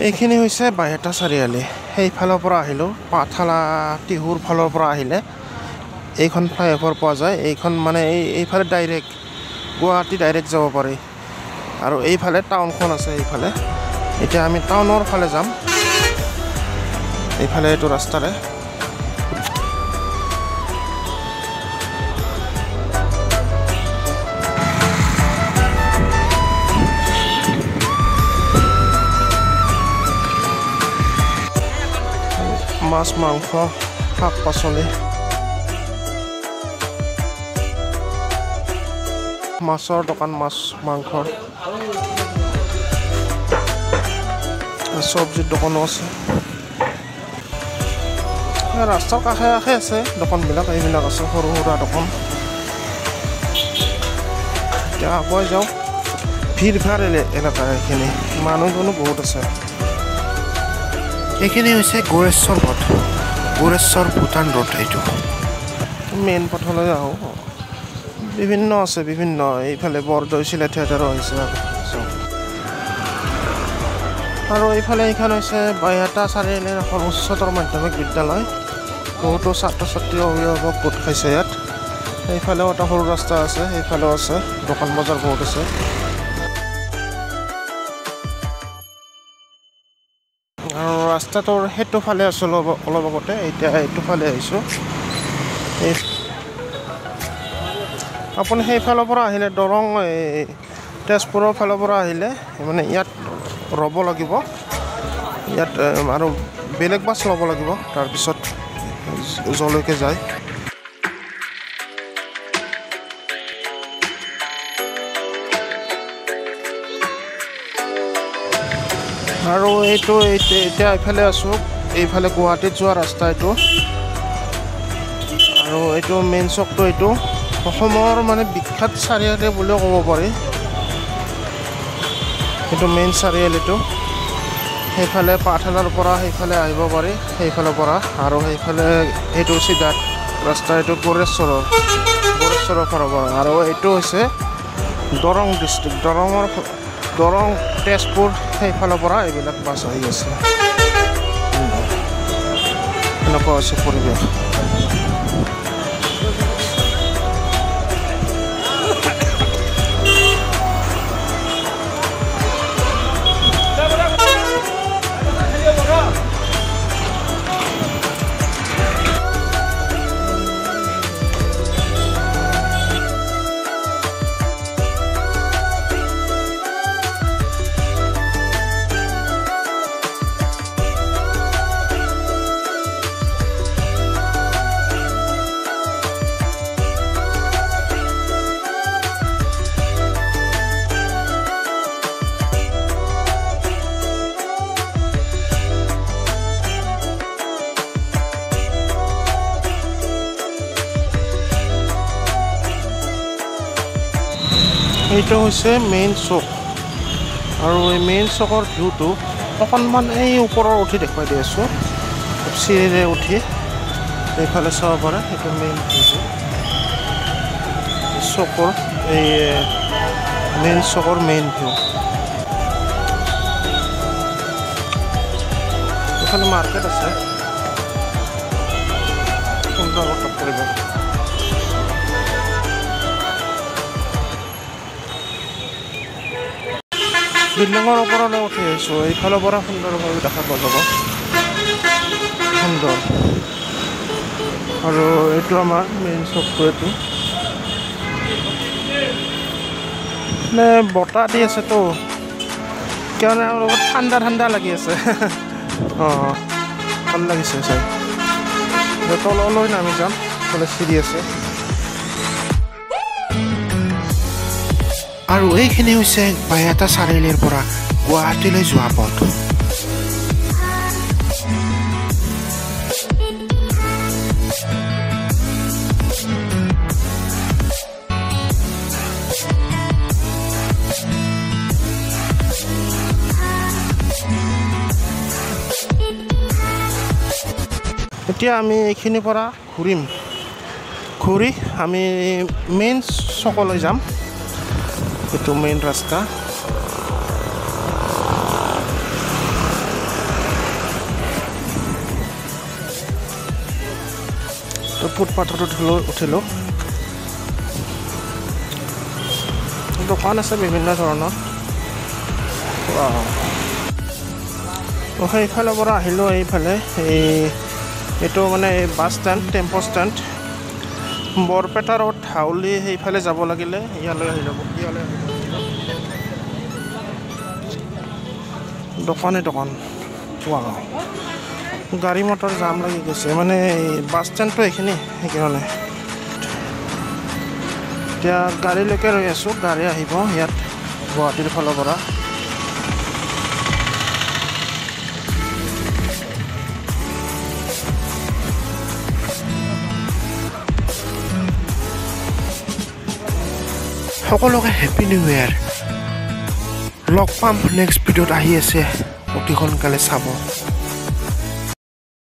এইখিনি হৈছে বাইহাটা চাৰিআলি সেইফালৰ পৰা আহিলোঁ পাঠশালা টিহুৰ ফালৰ পৰা আহিলে এইখন ফ্লাইঅভাৰ পোৱা যায় এইখন মানে এইফালে ডাইৰেক্ট গুৱাহাটী ডাইৰেক্ট যাব পাৰি আৰু এইফালে টাউনখন আছে এইফালে এতিয়া আমি টাউনৰ ফালে যাম এইফালে এইটো ৰাস্তাৰে মাছ মাংস শাক পাচলি মাছৰ দোকান মাছ মাংসৰ চব্জিৰ দোকানো আছে ৰাস্তাৰ কাষে কাষে আছে দোকানবিলাক এইবিলাক আছে সৰু সুৰা দোকান এতিয়া আগুৱাই যাওঁ ভিৰ ভাৰ এলেকা এইখিনি মানুহজনো বহুত আছে এইখিনি হৈছে গোৰেশ্বৰ পথ গোৰেশ্বৰ ভূটান ৰোড এইটো মেইন পথলৈ আহোঁ বিভিন্ন আছে বিভিন্ন এইফালে বৰদৈ চিলা থিয়েটাৰো হৈছে আৰু এইফালে এইখন হৈছে বাইহাটা চাৰিআলিৰ এখন উচ্চতৰ মাধ্যমিক বিদ্যালয় বহুতো ছাত্ৰ ছাত্ৰী অভিভাৱক গোট খাইছে ইয়াত এইফালেও এটা সৰু ৰাস্তা আছে সেইফালেও আছে দোকান বজাৰ বহুত আছে আৰু ৰাস্তাটোৰ সেইটো ফালে আছোঁ অলপ আগতে এতিয়া এইটো ফালে আহিছোঁ আপুনি সেইফালৰ পৰা আহিলে দৰং তেজপুৰৰ ফালৰ পৰা আহিলে মানে ইয়াত ৰ'ব লাগিব ইয়াত আৰু বেলেগ বাছ ল'ব লাগিব তাৰপিছত যলৈকে যায় আৰু এইটো এতিয়া এইফালে আছোঁ এইফালে গুৱাহাটীত যোৱা ৰাস্তা এইটো আৰু এইটো মেইন চকটো এইটো অসমৰ মানে বিখ্যাত চাৰিআলি বুলিও ক'ব পাৰি এইটো মেইন চাৰিআলিটো সেইফালে পাঠশালাৰ পৰা সেইফালে আহিব পাৰি সেইফালৰ পৰা আৰু সেইফালে এইটো চিধা ৰাস্তা এইটো গোৰেশ্বৰৰ ফালৰ পৰা আৰু এইটো হৈছে দৰং ডিষ্ট্ৰিক্ট দৰং তেজপুৰ সেইফালৰ পৰা এইবিলাক বাছ আহি আছে এনেকুৱা হৈছে পৰিৱেশ এইটো হৈছে মেইন চক আৰু এই মেইন চকৰ ভিউটো অকণমান এই ওপৰৰ উঠি দেখুৱাই দি আছোঁ চিৰিৰে উঠি এইফালে চাব পাৰে সেইটো মেইন ভিউটো চকৰ এই মেইন চকৰ মেইন ভিউ এইফালে মাৰ্কেট আছে সুন্দৰ পৰিৱেশ বিল্ডিঙৰ ওপৰলৈ উঠি আহিছোঁ এইফালৰ পৰা সুন্দৰভাৱে দেখা পোৱা যাব সুন্দৰ আৰু এইটো আমাৰ মেইন চকটো এইটো মানে বতাহ দি আছেতো কাৰণে অলপ ঠাণ্ডা ঠাণ্ডা লাগি আছে অঁ ভাল লাগিছে চাই তললৈ নামি যাম তলে চিৰি আছে আৰু এইখিনি হৈছে বাইহাটা চাৰিআলিৰ পৰা গুৱাহাটীলৈ যোৱা পথ এতিয়া আমি এইখিনিৰ পৰা ঘূৰি আমি মেইন চকলৈ যাম এইটো মেইন ৰাস্তা তো ফুটপাথত উঠিলোঁ দোকান আছে বিভিন্ন ধৰণৰ তো সেইফালৰ পৰা আহিলোঁ এইফালে এইটো মানে bus stand tempo stand Barpeta road Howly সেইফালে যাব লাগিলে ইয়ালৈ আহি যাব দোকান গাড়ী মটৰ জাম লাগি গৈছে মানে বাছ ষ্টেণ্ডটো এইখিনি সেইকাৰণে এতিয়া গাড়ীলৈকে ৰৈ আছোঁ গাড়ী আহিব ইয়াত গুৱাহাটীৰ ফালৰ পৰা সকলোকে হেপী নিউ ইয়াৰ লগ পাম নেক্সট ভিডিঅ'ত আহি আছে অতি সোনকালে চাব